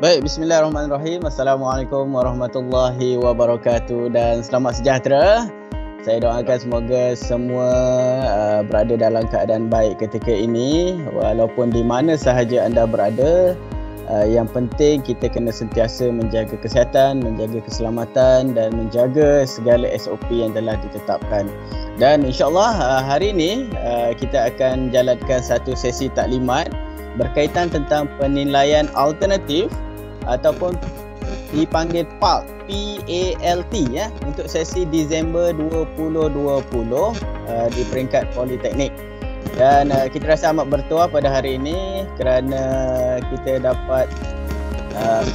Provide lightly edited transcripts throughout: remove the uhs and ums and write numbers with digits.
Baik, bismillahirrahmanirrahim. Assalamualaikum warahmatullahi wabarakatuh dan selamat sejahtera. Saya doakan semoga semua berada dalam keadaan baik ketika ini walaupun di mana sahaja anda berada. Yang penting kita kena sentiasa menjaga kesihatan, menjaga keselamatan dan menjaga segala SOP yang telah ditetapkan. Dan insyaAllah hari ini kita akan jalankan satu sesi taklimat berkaitan tentang penilaian alternatif ataupun dipanggil PALT, P-A-L-T ya, untuk sesi Disember 2020 di peringkat Politeknik. Dan kita rasa amat bertuah pada hari ini kerana kita dapat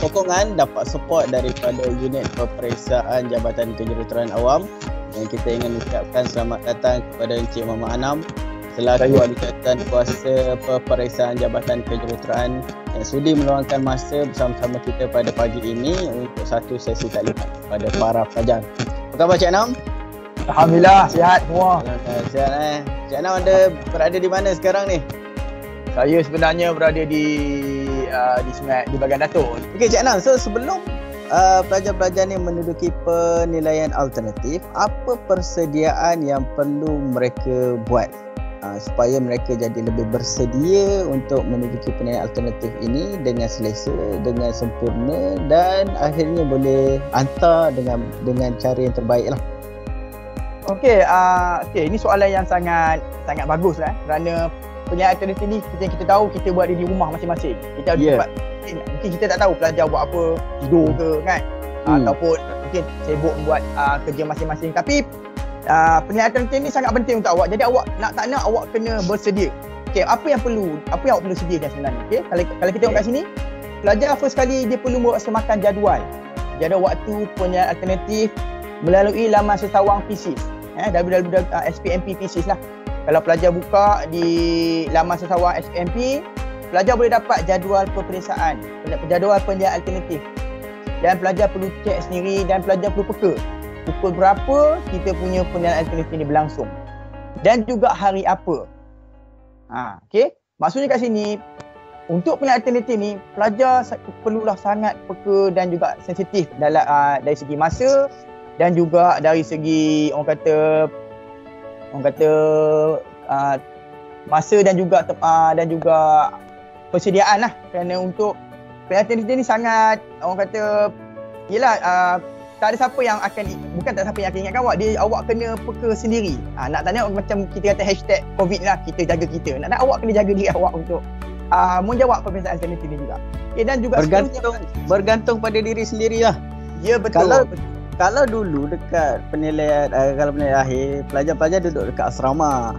sokongan, dapat support daripada unit peperiksaan Jabatan Kejuruteraan Awam, dan kita ingin ucapkan selamat datang kepada Encik Muhammad Anam selaku ahli jawatan kuasa peperiksaan Jabatan Kejuruteraan yang sudi meluangkan masa bersama-sama kita pada pagi ini untuk satu sesi taklimat kepada para pelajar. Apa khabar Cik Anam? Alhamdulillah, sihat semua. Sihat Cik Anam ada berada di mana sekarang ni? Saya sebenarnya berada di bahagian Datuk. Okey Cik Anam, so sebelum pelajar-pelajar ni menduduki penilaian alternatif, apa persediaan yang perlu mereka buat supaya mereka jadi lebih bersedia untuk menduduki penilaian alternatif ini dengan selesa, dengan sempurna dan akhirnya boleh hantar dengan cara yang terbaik lah. Okey, ini soalan yang sangat bagus lah kerana penilaian alternatif ni seperti yang kita tahu, kita buat di rumah masing-masing. Kita buat, mungkin kita tak tahu pelajar buat apa, tidur ke kan, ataupun mungkin sibuk buat kerja masing-masing. Tapi penilaian alternatif ni sangat penting untuk awak. Jadi awak nak tak nak awak kena bersedia. Okey, apa yang awak perlu sediakan sebenarnya? Okey, kalau kita tengok kat sini, pelajar first kali dia perlu melaksanakan jadual waktu penilaian alternatif melalui laman sesawang PSIS. www.spmp PSIS lah. Kalau pelajar buka di laman sesawang SPMP, pelajar boleh dapat jadual peperiksaan, jadual penilaian alternatif. Dan pelajar perlu cek sendiri dan pelajar perlu peka pukul berapa kita punya penilaian alternatif ini berlangsung dan juga hari apa. Okey, maksudnya kat sini untuk penilaian alternatif ni pelajar perlulah sangat peka dan juga sensitif dalam dari segi masa dan juga dari segi orang kata masa dan juga persediaan lah, kerana untuk penilaian alternatif ni sangat orang kata tak ada siapa yang akan ingatkan awak. Awak kena peka sendiri. Nak tanya macam kita kata hashtag COVID lah, kita jaga kita. Nak awak kena jaga diri awak untuk menjawab peperiksaan alternatif ni juga. Dan juga bergantung pada diri sendirilah. Ya, betul. Kalau dulu dekat penilaian akhir, pelajar-pelajar duduk dekat asrama.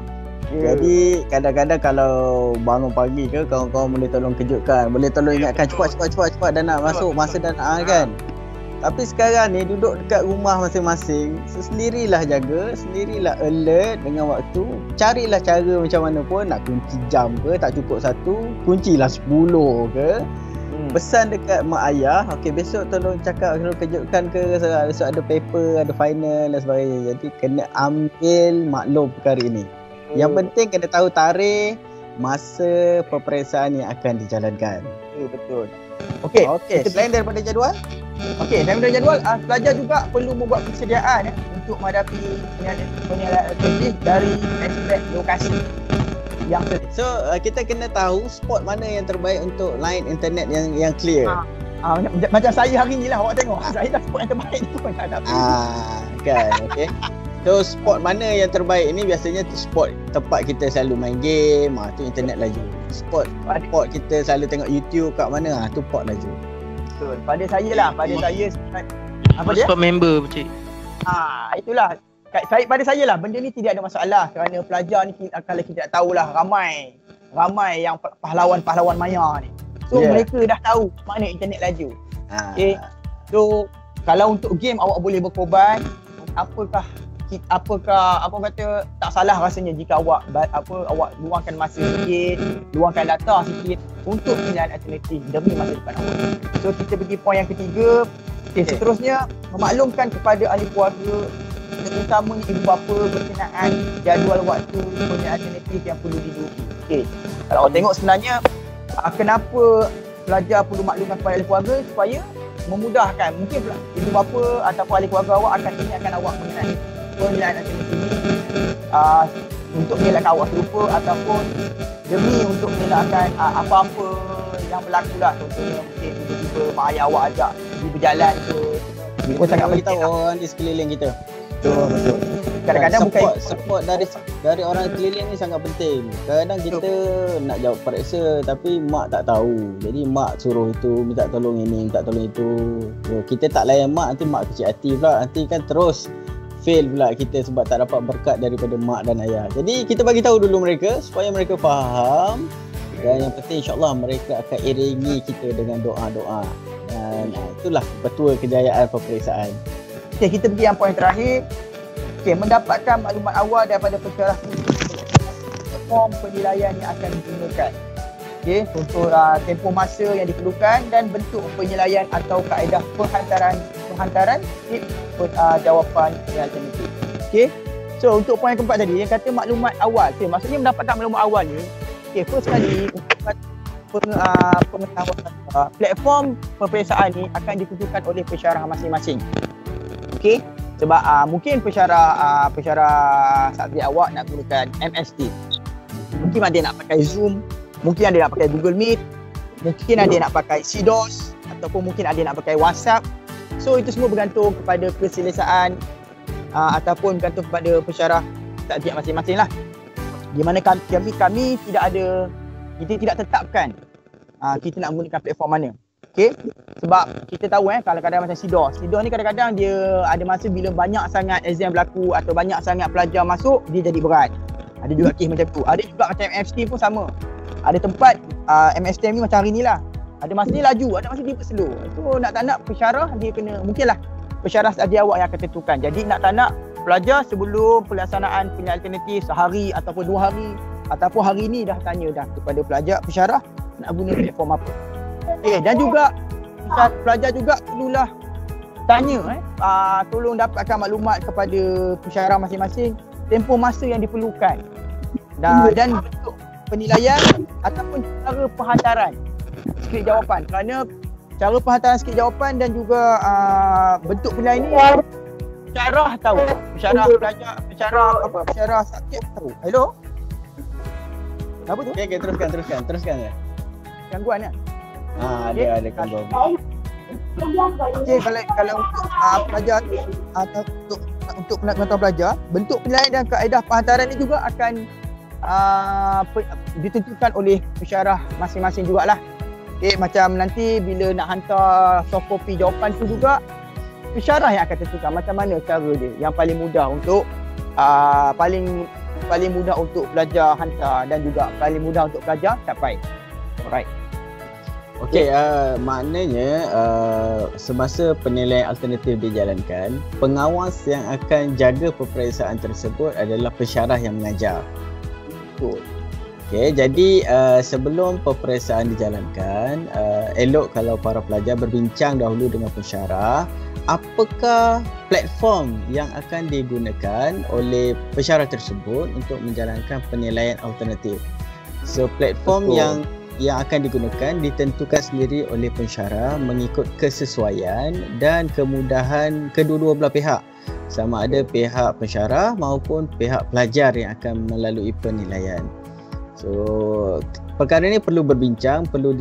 Jadi kadang-kadang kalau bangun pagi ke, kawan-kawan boleh tolong kejutkan, boleh tolong ingatkan cepat dah nak masuk, masa dah nak kan. Tapi sekarang ni duduk dekat rumah masing-masing, sendirilah jaga, sendirilah alert dengan waktu. Carilah cara macam mana pun, nak kunci jam ke, tak cukup satu, kuncilah 10 ke. Pesan dekat mak ayah, okey besok tolong cakap, tolong kejutkan ke, besok ada paper, ada final dan sebagainya. Jadi kena ambil maklum perkara ini. Yang penting kena tahu tarikh, masa peperiksaan yang akan dijalankan. Betul. Okey, selain daripada jadual, pelajar juga perlu membuat persediaan untuk menghadapi penilaian alternatif dari aspek lokasi. So kita kena tahu spot mana yang terbaik untuk line internet yang clear. Macam saya hari ni lah, awak tengok saya dah spot yang terbaik tu pun tak ada. Kan, okey. So spot mana yang terbaik ini biasanya tu spot tempat kita selalu main game, tu internet laju. Spot kita selalu tengok YouTube kat mana, tu port laju. Betul. Pada saya apa dia? Spot member cik. Itulah. Pada saya lah benda ni tidak ada masalah kerana pelajar ni kalau kita tak tahulah ramai yang pahlawan maya ni. So mereka dah tahu mana internet laju. Okey. So kalau untuk game awak boleh berkorban, apakah apa kata tak salah rasanya jika awak luangkan masa sikit, luangkan data sikit untuk penilaian alternatif demi masa depan awak. So kita pergi poin yang ketiga. Seterusnya memaklumkan kepada ahli keluarga, terutamanya ibu bapa berkenaan jadual waktu penilaian alternatif yang perlu diduduki. Kalau awak tengok sebenarnya kenapa pelajar perlu maklumkan kepada ahli keluarga supaya memudahkan. Mungkin ibu bapa ataupun ahli keluarga awak akan ingatkan awak mengenai penilaian alternatif ini untuk mengelakkan awak terlupa ataupun demi untuk mengelakkan apa-apa yang berlaku lah. Contohnya mungkin tiba-tiba mak ayah awak ajak pergi berjalan ke, kita sangat beritahu orang di sekeliling kita. Betul. Kadang-kadang support dari orang sekeliling ni sangat penting. Kadang kita nak jawab periksa tapi mak tak tahu. Jadi mak suruh itu, minta tolong ini, minta tolong itu. So, kita tak layan mak, nanti mak kecil hati pula. Nanti kan terus fail pula kita sebab tak dapat berkat daripada mak dan ayah. Jadi kita bagi tahu dulu mereka supaya mereka faham. Dan yang penting insya-Allah mereka akan iringi kita dengan doa-doa. Dan itulah betul kejayaan peperiksaan. Okay, kita pergi yang poin terakhir. Okay, mendapatkan maklumat awal daripada pensyarah form penilaian yang akan digunakan. Okay, contoh tempoh masa yang diperlukan dan bentuk penilaian atau kaedah penghantaran jawapan yang alternatif. Okay, so untuk poin keempat tadi yang kata maklumat awal. Okay, maksudnya mendapatkan maklumat awal ni. Okay, first kali pengetahuan platform peperiksaan ni akan ditentukan oleh pensyarah masing-masing. Okey, sebab mungkin pensyarah subjek awak nak gunakan MS Teams. Mungkin ada nak pakai Zoom, mungkin ada nak pakai Google Meet, mungkin ada nak pakai CDOS ataupun mungkin ada nak pakai WhatsApp. So itu semua bergantung kepada keselesaan ataupun bergantung kepada pensyarah subjek masing-masing lah. Di mana kami tidak ada, kita tidak tetapkan kita nak menggunakan platform mana. Okay, sebab kita tahu kadang-kadang macam CDOS ni kadang-kadang dia ada masa bila banyak sangat exam berlaku atau banyak sangat pelajar masuk, dia jadi berat. Ada juga kes macam tu. Ada juga macam MST pun sama. Ada tempat MST ni macam hari ni lah. Ada masa dia laju, ada masa dia slow. Itu nak tak nak pensyarah dia kena, mungkinlah pensyarah sahaja awak yang akan tentukan. Jadi nak tak nak pelajar sebelum pelaksanaan penilaian alternatif sehari ataupun 2 hari ataupun hari ni dah tanya dah kepada pelajar pensyarah nak guna platform apa. Okay, dan juga pelajar juga perlulah tanya tolong dapatkan maklumat kepada pensyarah masing-masing tempoh masa yang diperlukan dan bentuk penilaian ataupun cara penghantaran skrip jawapan, kerana cara penghantaran skrip jawapan dan juga bentuk penilaian ni pensyarah tahu, pensyarah subjek tahu. Hello, apa tu? Okay, teruskan ya. Gangguan kan? Ada gangguan. Okey, kalau untuk pelajar atau untuk pengetahuan pelajar, bentuk penilaian dan kaedah penghantaran ni juga akan ditentukan oleh pensyarah masing-masing jugalah. Okey, macam nanti bila nak hantar soft copy jawapan tu juga pensyarah yang akan tentukan macam mana cara dia yang paling mudah untuk paling mudah untuk pelajar hantar dan juga paling mudah untuk pelajar capai. Alright. Okey, maknanya semasa penilaian alternatif dijalankan, pengawas yang akan jaga peperiksaan tersebut adalah pensyarah yang mengajar. Betul. Okey, jadi sebelum peperiksaan dijalankan, elok kalau para pelajar berbincang dahulu dengan pensyarah apakah platform yang akan digunakan oleh pensyarah tersebut untuk menjalankan penilaian alternatif. So platform yang akan digunakan ditentukan sendiri oleh pensyarah mengikut kesesuaian dan kemudahan kedua-dua belah pihak, sama ada pihak pensyarah maupun pihak pelajar yang akan melalui penilaian. So perkara ini perlu berbincang, perlu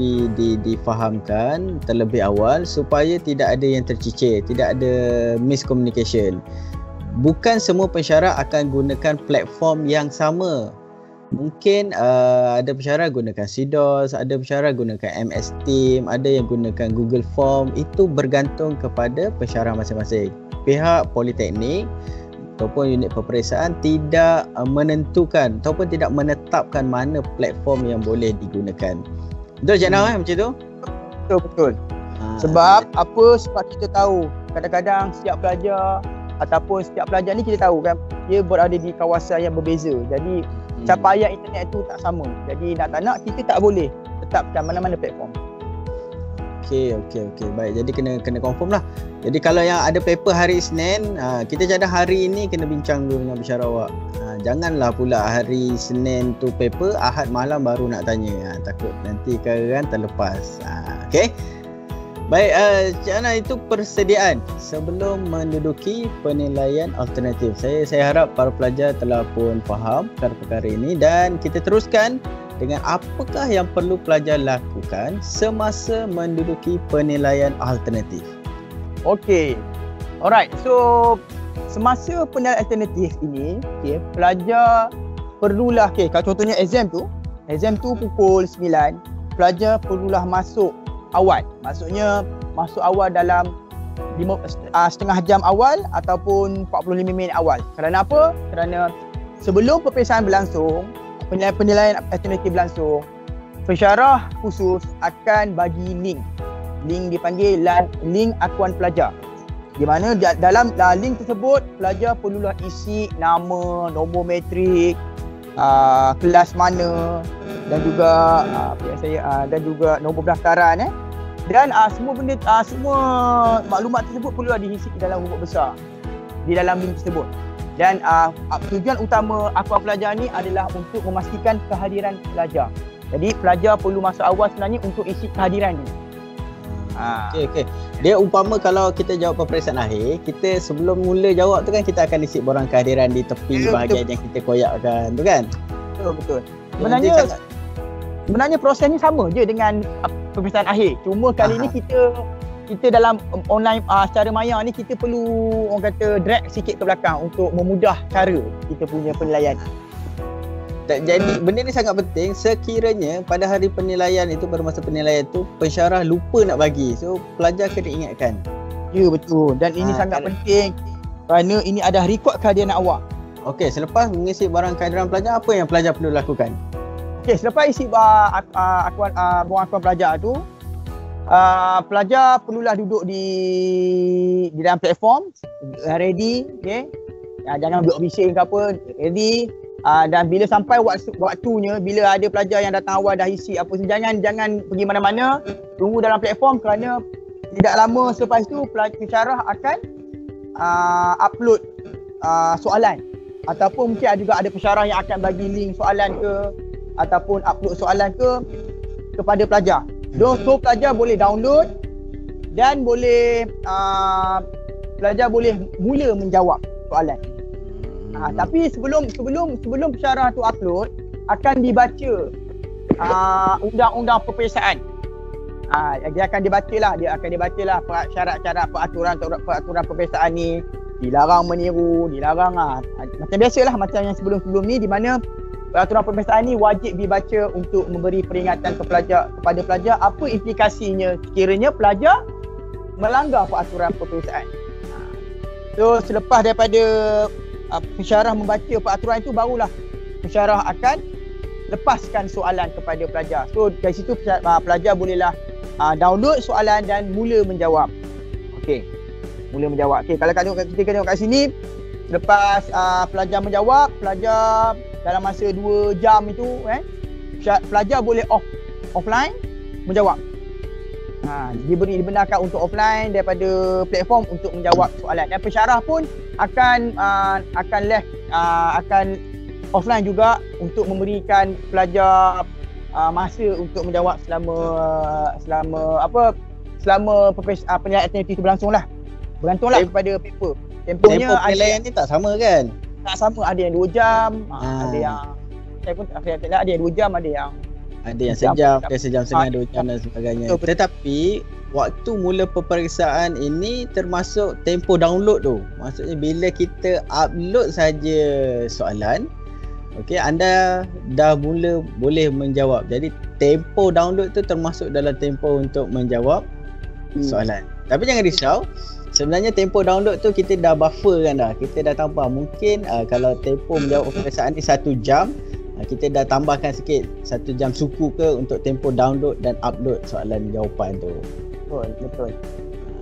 difahamkan terlebih awal supaya tidak ada yang tercicir, tidak ada miscommunication. Bukan semua pensyarah akan gunakan platform yang sama. Mungkin ada pensyarah gunakan CDOS, ada pensyarah gunakan MS Teams, ada yang gunakan Google Form. Itu bergantung kepada pensyarah masing-masing. Pihak politeknik ataupun unit peperiksaan tidak menentukan ataupun tidak menetapkan mana platform yang boleh digunakan. Betul Cik Nau macam tu? Betul. Sebab kita tahu kadang-kadang setiap pelajar ataupun setiap pelajar ni kita tahu kan dia berada di kawasan yang berbeza. Jadi capaian internet tu tak sama. Jadi nak tak nak kita tak boleh tetapkan mana-mana platform. Okey. Baik. Jadi kena confirm lah. Jadi kalau yang ada paper hari Isnin, kita cadang hari ini kena bincang dulu dengan pensyarah awak. Janganlah pula hari Senin tu paper, Ahad malam baru nak tanya. Takut nanti kan terlepas. Okey. Baik, Cik Ana, itu persediaan sebelum menduduki penilaian alternatif. Saya harap para pelajar telah pun faham perkara ini dan kita teruskan dengan apakah yang perlu pelajar lakukan semasa menduduki penilaian alternatif. Okey. Alright. So semasa penilaian alternatif ini, pelajar perlulah kalau contohnya exam tu pukul 9, pelajar perlulah masuk awal. Maksudnya masuk awal dalam setengah jam awal ataupun 45 minit awal. Kerana apa? Kerana sebelum peperiksaan berlangsung, penilaian alternatif berlangsung, pensyarah khusus akan bagi link. Link dipanggil link akuan pelajar. Di mana dalam link tersebut pelajar perlulah isi nama, nombor matrik, kelas mana dan juga dan juga nombor pendaftaran dan semua maklumat tersebut perlu diisi di dalam huruf besar di dalam link tersebut. Dan tujuan utama akuan pelajar ni adalah untuk memastikan kehadiran pelajar. Jadi pelajar perlu masuk awal sebenarnya untuk isi kehadiran ni. Okey. Dia umpama kalau kita jawab peperiksaan akhir, kita sebelum mula jawab tu kan kita akan isi borang kehadiran di tepi bahagian yang kita koyakkan tu kan. Betul. Sebenarnya prosesnya sama je dengan peperiksaan akhir. Cuma kali ni kita dalam online secara maya ni kita perlu orang kata drag sikit ke belakang untuk memudah cara kita punya penilaian. Jadi benda ni sangat penting sekiranya pada hari penilaian itu, pada masa penilaian tu pensyarah lupa nak bagi. So pelajar kena ingatkan. Ya, betul. Dan ini sangat penting kerana ini ada rekod kehadiran awak. Okey, selepas mengisi barang kehadiran pelajar, apa yang pelajar perlu lakukan? Okey, selepas isi akuan pelajar tu, pelajar perlulah duduk di dalam platform, ready, okey. Jangan duduk bising ke apa, ready. Dan bila sampai waktunya, bila ada pelajar yang datang awal dah isi apa, jangan pergi mana-mana, tunggu dalam platform kerana tidak lama selepas itu pensyarah akan upload soalan, ataupun mungkin juga ada pensyarah yang akan bagi link soalan ke ataupun upload soalan kepada pelajar. So pelajar boleh download dan pelajar boleh mula menjawab soalan. Tapi sebelum pensyarah tu upload, akan dibaca undang-undang peperiksaan. Dia akan dibaca lah syarat-syarat peraturan peperiksaan ni. Dilarang meniru, dilarang macam biasalah, macam yang sebelum-sebelum ni, di mana peraturan peperiksaan ni wajib dibaca untuk memberi peringatan kepada pelajar apa implikasinya sekiranya pelajar melanggar peraturan peperiksaan. So selepas daripada pensyarah membaca peraturan itu, barulah pensyarah akan lepaskan soalan kepada pelajar. So dari situ pelajar bolehlah download soalan dan mula menjawab. Okey, mula menjawab. Okey, kalau kita tengok kat sini, lepas pelajar menjawab, pelajar dalam masa 2 jam itu pelajar boleh offline menjawab. Dibenarkan untuk offline daripada platform untuk menjawab soalan, dan pensyarah pun akan offline juga untuk memberikan pelajar masa untuk menjawab selama penilaian alternatif itu berlangsunglah kepada paper. Tempoh penilaian ni tak sama kan? Tak sama, ada yang 2 jam, ada yang ada yang 2 jam, ada yang sejam, ada sejam setengah, 2 jam dan sebagainya. Tetapi waktu mula peperiksaan ini termasuk tempoh download tu. Maksudnya bila kita upload saja soalan, okey, anda dah mula boleh menjawab. Jadi tempoh download tu termasuk dalam tempoh untuk menjawab soalan. Tapi jangan risau, sebenarnya tempoh download tu kita dah buffer kan dah. Kita dah tambah. Mungkin kalau tempoh menjawab peperiksaan ni 1 jam, kita dah tambahkan sikit 1 jam suku ke untuk tempoh download dan upload soalan jawapan tu. Betul.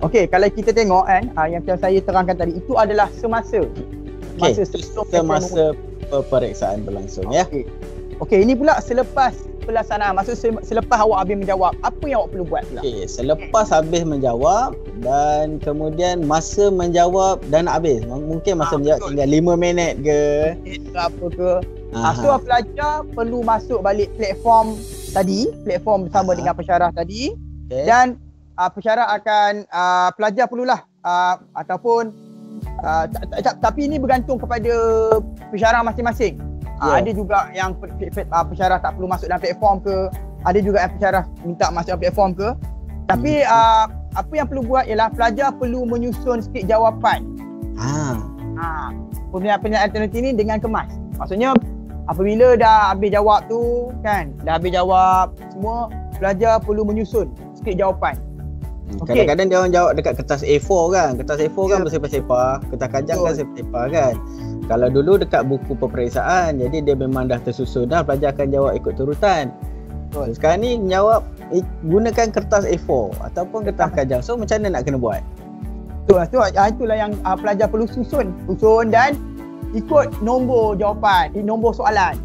Okey, kalau kita tengok yang saya terangkan tadi, itu adalah semasa peperiksaan berlangsung. Ya. Okey, ini pula selepas pelaksanaan, maksud selepas awak habis menjawab, apa yang awak perlu buat pula? Okey, selepas habis menjawab dan kemudian masa menjawab dah nak habis. Mungkin masa menjawab tinggal 5 minit ke apa ke. So pelajar perlu masuk balik platform tadi, platform bersama dengan pensyarah tadi. Dan pensyarah akan pelajar perlulah ataupun tapi ini bergantung kepada pensyarah masing-masing. Ada juga yang pensyarah tak perlu masuk dalam platform ke, ada juga yang pensyarah minta masuk dalam platform ke. Tapi apa yang perlu buat ialah pelajar perlu menyusun skrip jawapan. Pemilihan alternatif ni dengan kemas. Maksudnya apabila dah habis jawab tu kan, dah habis jawab semua, pelajar perlu menyusun skrip jawapan. Kadang-kadang dia orang jawab dekat kertas A4 kan. Kertas A4 kan bersepah-sepah, kertas kajang kan sepah-sepah kan. Kalau dulu dekat buku peperiksaan, jadi dia memang dah tersusun dah, pelajar akan jawab ikut turutan. Sekarang ni jawab gunakan kertas A4 ataupun kertas kajang. So macam mana nak kena buat? Itulah yang pelajar perlu susun dan ikut nombor jawapan, nombor soalan.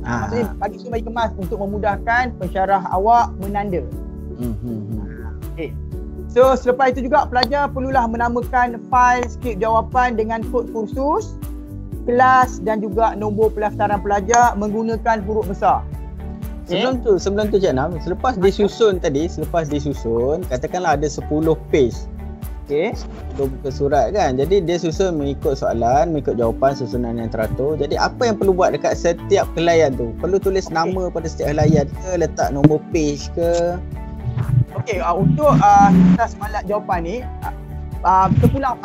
Maksudnya bagi kemas untuk memudahkan pensyarah awak menanda. Okay. So selepas itu juga pelajar perlulah menamakan fail skrip jawapan dengan kod kursus, kelas dan juga nombor pendaftaran pelajar menggunakan huruf besar. Sebelum tu Cik Nam, selepas disusun, katakanlah ada 10 page. Okey. 10 buku surat kan. Jadi dia susun mengikut soalan, mengikut jawapan susunan yang teratur. Jadi apa yang perlu buat dekat setiap helaian tu? Perlu tulis nama pada setiap helaian ke, letak nombor page ke? Okey, untuk kita semalat jawapan ni, terpulang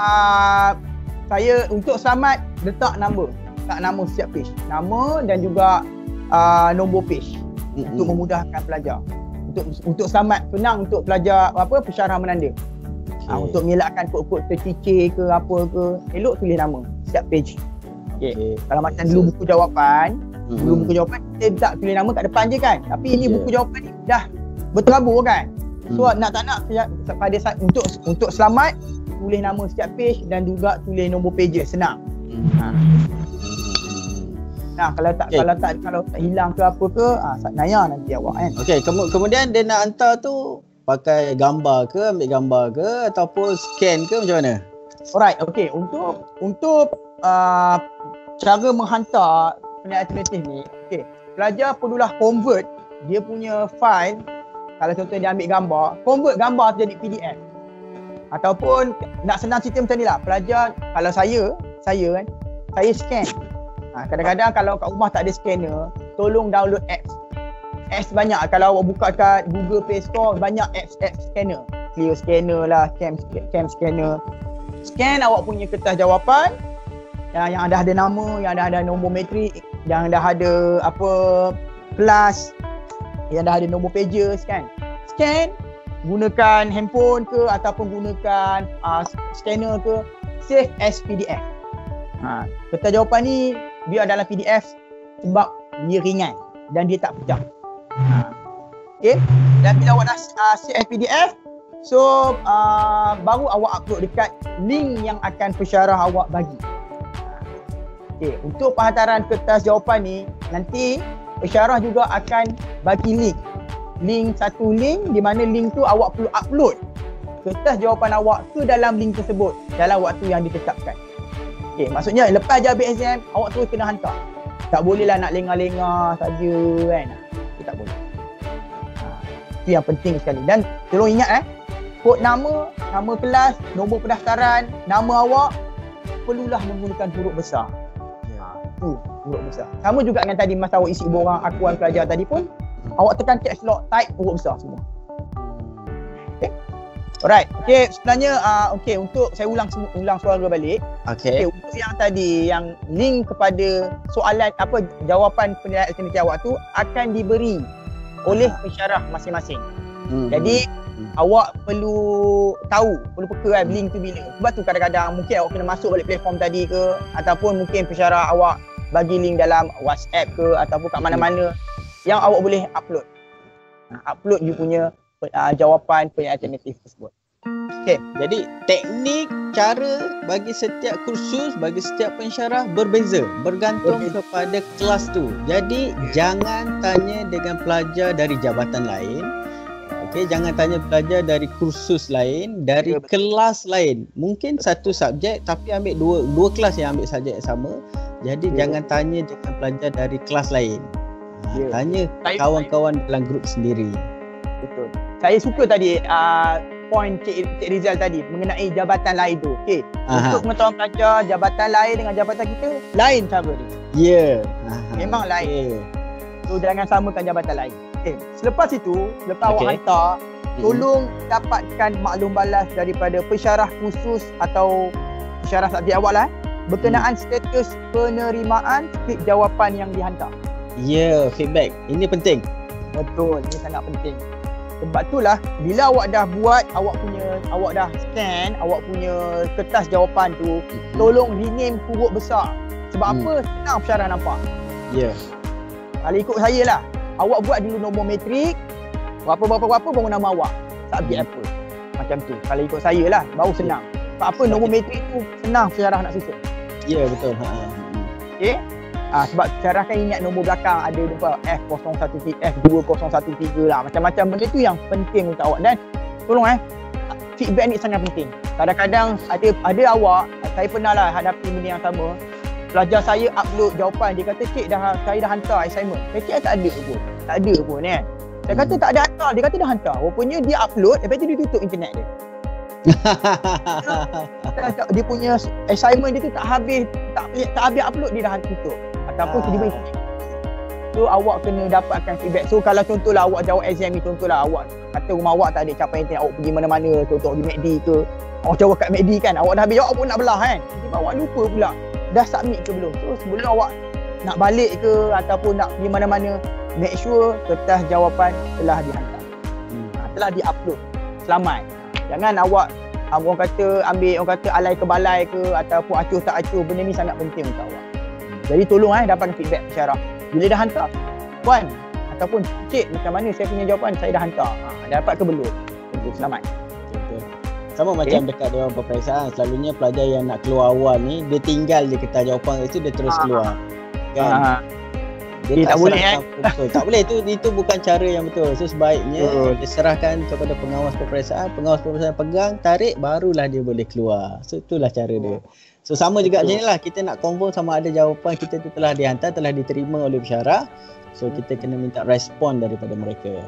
saya untuk selamat letak nama setiap page. Nama dan juga nombor page untuk memudahkan pelajar. Untuk selamat, senang untuk pelajar pensyarah menanda. Untuk mengelakkan kod-kod tercicir ke apa ke, elok tulis nama setiap page. Okey. Kalau macam dulu buku jawapan, kita tak tulis nama kat depan je kan. Tapi ini buku jawapan ni dah berterabur kan. So nak tak nak pada saat untuk selamat tulis nama setiap page dan juga tulis nombor pages, senang. Kalau tak hilang ke apa ke, naya nanti awak kan. Okey, kemudian dia nak hantar tu pakai gambar ke, ambil gambar ke ataupun scan ke, macam mana? Alright, okey, untuk cara menghantar penilaian alternatif ni, okey, pelajar perlulah convert dia punya file. Kalau contoh dia ambil gambar, convert gambar tu jadi PDF. Ataupun nak senang cerita macam ni lah, pelajar, kalau saya kan, saya scan. Kadang-kadang kalau kat rumah tak ada scanner, tolong download apps. Apps banyak, kalau awak buka kat Google Play Store, banyak apps scanner. Clio Scanner lah, Cam Scanner. Scan awak punya kertas jawapan yang dah ada nama, yang dah ada nombor matrik, yang dah ada kelas, yang dah ada nombor pages kan. Scan, gunakan handphone ke ataupun gunakan scanner ke, save as PDF. Kertas jawapan ni biar dalam PDF sebab dia ringan dan dia tak pecah. Okay. Dan bila awak dah save as PDF, so baru awak upload dekat link yang akan pensyarah awak bagi. Okay. Untuk penghantaran kertas jawapan ni, nanti pensyarah juga akan bagi satu link di mana link tu awak perlu upload kertas jawapan awak ke dalam link tersebut dalam waktu yang ditetapkan. Okey, maksudnya lepas je habis exam, awak terus kena hantar. Tak bolehlah nak lengah-lengah saja kan. Itu tak boleh. Itu yang penting sekali. Dan tolong ingat kod nama kelas, nombor pendaftaran, nama awak perlulah menggunakan huruf besar. Itu huruf besar. Sama juga dengan tadi masa awak isi borang akuan pelajar tadi pun, awak tekan caps lock, type huruf besar semua. Okay. Alright. Okay, sebenarnya untuk saya ulang suara balik. Okay, untuk yang tadi, yang link kepada soalan jawapan penilaian alternatif awak tu akan diberi oleh pensyarah masing-masing. Jadi awak perlu peka link tu bila. Sebab tu kadang-kadang mungkin awak kena masuk balik platform tadi ke, ataupun mungkin pensyarah awak bagi link dalam WhatsApp ke ataupun kat mana-mana yang awak boleh upload you punya jawapan penilaian alternatif tersebut. Okay. Jadi teknik, cara bagi setiap kursus, bagi setiap pensyarah berbeza, bergantung kepada kelas tu. Jadi jangan tanya dengan pelajar dari jabatan lain. Okay, jangan tanya pelajar dari kursus lain, dari kelas lain. Mungkin satu subjek tapi ambil dua kelas yang ambil subjek yang sama. Jadi jangan tanya dengan pelajar dari kelas lain. Tanya kawan-kawan dalam grup sendiri. Betul. Saya suka tadi point Cik Rizal tadi mengenai jabatan lain tu. Okey. Untuk pengetahuan pelajar, jabatan lain dengan jabatan kita lain cara dia. Memang lain. So jangan samakan jabatan lain. Okey. Selepas itu, awak hantar, tolong dapatkan maklum balas daripada pensyarah khusus atau pensyarah subjek awak lah berkenaan status penerimaan skrip jawapan yang dihantar. Feedback. Ini penting. Betul, ini sangat penting. Sebab itulah bila awak dah buat, awak dah scan awak punya kertas jawapan tu, tolong rename huruf besar. Sebab apa? Senang pensyarah nampak. Kalau ikut saya lah, awak buat dulu nombor matrik, berapa baru nama awak, subjek apa. Macam tu. Kalau ikut saya lah, baru senang. Sebab apa? Nombor matrik tu senang pensyarah nak susun. Betul. Okey. Sebab pensyarah kan ingat nombor belakang ada F013, F2013 lah. Macam-macam benda tu yang penting untuk awak. Dan tolong feedback ni sangat penting. Kadang-kadang ada awak, saya pernah lah hadapi benda yang sama. Pelajar saya upload jawapan, dia kata cik saya dah hantar assignment. Saya cik tak ada pun kan. Saya kata tak ada hantar, dia kata dah hantar. Rupanya dia upload, lepas tu dia tutup internet dia. Dia punya assignment dia tu tak habis upload, dia dah tutup. Ataupun tiba-tiba internet. So awak kena dapatkan feedback. So kalau contohlah awak jawab exam ni, contohlah awak kata rumah awak tak ada capai internet, awak pergi mana-mana, contoh pergi MACD ke, awak jawab kat MACD kan, awak dah habis jawab pun nak belah kan, tiba-tiba awak lupa pula dah submit ke belum. So sebelum awak nak balik ke ataupun nak pergi mana-mana, make sure kertas jawapan telah dihantar, telah di-upload. Selamat. Jangan awak orang kata ambil, orang kata alai ke balai ke ataupun acuh tak acuh. Benda ni sangat penting untuk awak. Jadi tolong dapatkan feedback pensyarah. Bila dah hantar, puan ataupun cik, macam mana saya punya jawapan, saya dah hantar, dah dapat ke belum? Selamat. Betul. Sama macam dekat Dewan Peperiksaan, selalunya pelajar yang nak keluar awal ni, dia tinggal je kertas jawapan itu, dia terus keluar kan. Dia tak boleh tak boleh, itu bukan cara yang betul. So sebaiknya diserahkan kepada pengawas peperiksaan pegang, tarik, barulah dia boleh keluar. So itulah cara dia. So sama juga macam inilah, kita nak confirm sama ada jawapan kita tu telah dihantar, telah diterima oleh pensyarah. So kita kena minta respon daripada mereka.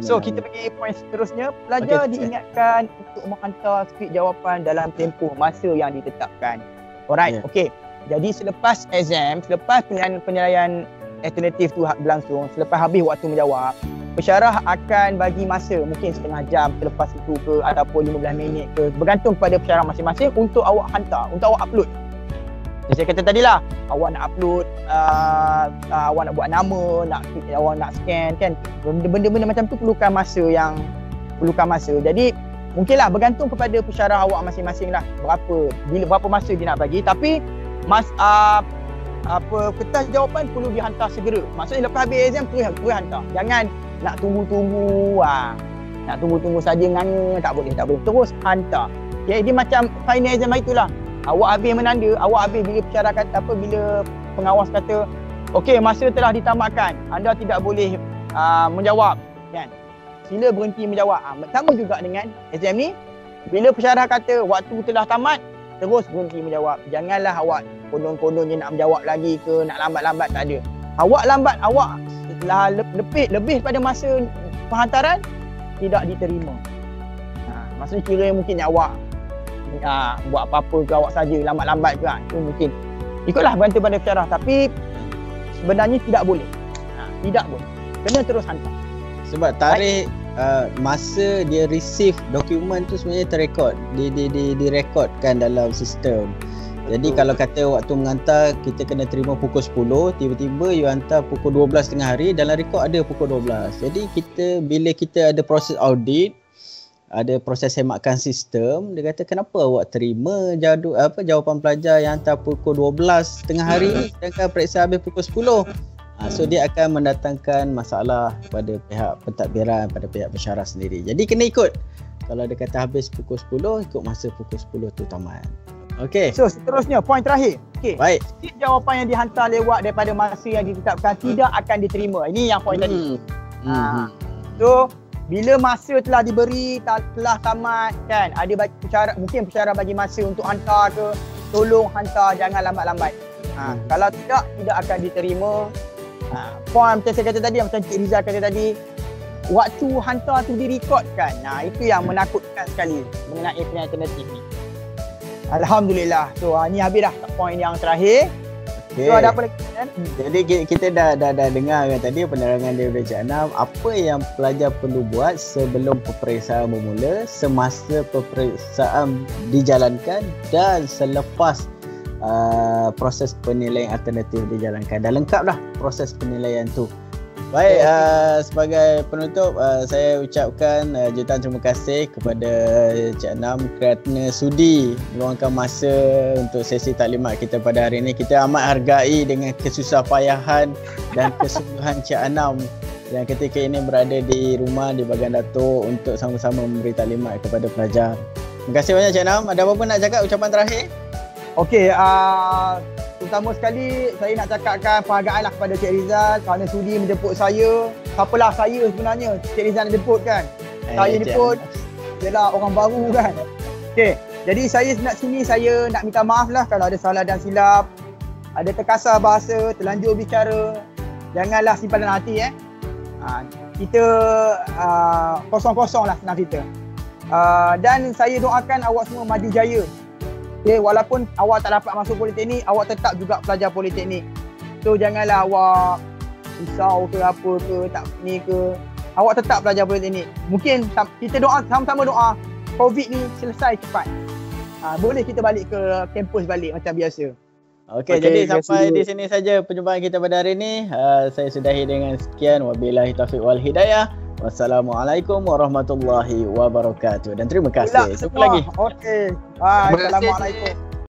So kita pergi point seterusnya. Pelajar diingatkan untuk menghantar skrip jawapan dalam tempoh masa yang ditetapkan. Alright, okey. Jadi selepas exam, selepas penilaian alternatif tu berlangsung, selepas habis waktu menjawab, pensyarah akan bagi masa mungkin setengah jam selepas itu ke ataupun 15 minit ke, bergantung kepada pensyarah masing-masing untuk awak hantar, untuk awak upload. Jadi saya kata tadilah, awak nak upload, awak nak buat nama, awak nak scan kan, benda-benda macam tu perlukan masa. Jadi mungkinlah bergantung kepada pensyarah awak masing-masing lah, berapa masa dia nak bagi. Tapi kertas jawapan perlu dihantar segera. Maksudnya lepas habis exam terus hantar. Jangan nak tunggu-tunggu. Nak tunggu-tunggu saja nganga, tak boleh. Terus hantar. Okay, dia macam final exam itulah. Awak habis menanda, awak habis bila pensyarah kata bila pengawas kata, okey, masa telah ditamatkan, anda tidak boleh menjawab kan. Sila berhenti menjawab. Sama juga dengan exam ni. Bila pensyarah kata waktu telah tamat, terus berhenti menjawab. Janganlah awak konon-kononnya nak menjawab lagi ke, nak lambat-lambat, tak ada. Awak lambat, awak lebih pada masa penghantaran, tidak diterima. Maksudnya kira mungkin awak buat apa-apa ke, awak saja lambat-lambat ke, itu mungkin ikutlah bergantung pada pensyarah. Tapi sebenarnya tidak boleh. Tidak boleh. Kena terus hantar. Sebab tarikh masa dia receive dokumen tu sebenarnya terrekod, direkodkan dalam sistem. Jadi kalau kata waktu menghantar kita kena terima pukul 10, tiba-tiba you hantar pukul 12 tengah hari, dalam rekod ada pukul 12. Jadi bila kita ada proses audit, ada proses semakkan sistem, dia kata kenapa awak terima jawapan pelajar yang hantar pukul 12 tengah hari sedangkan periksa habis pukul 10. So dia akan mendatangkan masalah pada pihak pentadbiran, pada pihak pensyarah sendiri. Jadi kena ikut Kalau dia kata habis pukul 10, ikut masa pukul 10 tu tamat. Okey. So seterusnya poin terakhir. Okey. Baik. Setiap jawapan yang dihantar lewat daripada masa yang ditetapkan tidak akan diterima. Ini yang poin tadi. So bila masa telah diberi, telah tamat kan, ada mungkin pensyarah bagi masa untuk hantar ke, tolong hantar, jangan lambat-lambat. Kalau tidak akan diterima. Poin macam saya kata tadi, macam Cik Rizal kata tadi, waktu hantar tu direkodkan. Itu yang menakutkan sekali mengenai pilihan alternatif ni. Alhamdulillah. So ni habis dah poin yang terakhir. Okay. So ada apa lagi kan? Jadi kita dah dengar kan tadi penerangan daripada Cik Anam, apa yang pelajar perlu buat sebelum peperiksaan bermula, semasa peperiksaan dijalankan dan selepas proses penilaian alternatif dijalankan. Dah lengkap dah proses penilaian tu. Baik, sebagai penutup saya ucapkan jutaan terima kasih kepada Cik Anam kerana sudi meluangkan masa untuk sesi taklimat kita pada hari ini. Kita amat hargai dengan kesusahpayahan dan kesungguhan Cik Anam yang ketika ini berada di rumah di Bagan Datuk untuk sama-sama memberi taklimat kepada pelajar. Terima kasih banyak Cik Anam. Ada apa-apa nak cakap ucapan terakhir? Okey, terutama sekali saya nak cakapkan penghargaan lah kepada Cik Rizal kerana sudi menjemput saya. Siapalah saya sebenarnya, Cik Rizal nak jemput kan. Saya jemput, ialah orang baru kan. Okey, jadi saya nak minta maaf lah kalau ada salah dan silap, ada terkasar bahasa, terlanjur bicara. Janganlah simpan dalam hati kita kosong-kosong lah senang cerita. Dan saya doakan awak semua maju jaya. Okay, walaupun awak tak dapat masuk politeknik, awak tetap juga pelajar politeknik. So janganlah awak risau ke apa ke, tak ni ke. Awak tetap pelajar politeknik. Mungkin kita doa, sama-sama doa COVID ni selesai cepat. Boleh kita balik ke kampus balik macam biasa. Okey, jadi sampai di sini saja perjumpaan kita pada hari ini. Saya sudahi dengan sekian. Wabillahi taufiq wal hidayah. Wassalamualaikum warahmatullahi wabarakatuh. Dan terima kasih. Jumpa lagi. Okey. Bye. Assalamualaikum.